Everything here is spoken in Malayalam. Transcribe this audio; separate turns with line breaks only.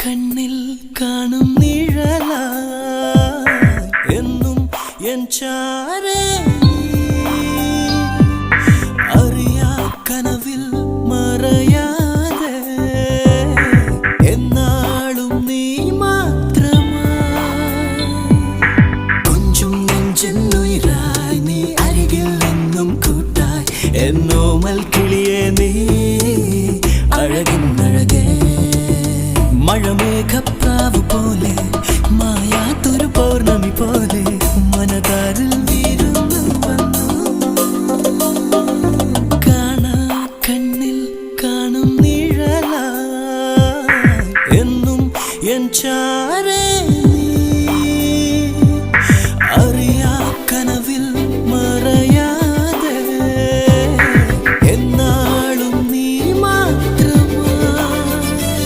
കണ്ണിൽ കാണും നിഴലാ എന്നും എൻ ചാരേ അറിയാ കനവിൽ മറയാതെ എന്നാളും നീ മാത്രമാ കൊഞ്ചും നെഞ്ചെന്നുയിരായി നീ അരികിൽ എന്നും കൂട്ടായി എന്നോമൽ കിളിയേ നീ അഴകിന്നഴകേ മഴമേഘപ്രാവ് പോലെ മായാത്തൊരു പൗർണമി പോലെ മനതാരിൽ വീരുന്നു വന്നു കാണാ കണ്ണിൽ കാണും നിഴലാ എന്നും എൻ ചാരേ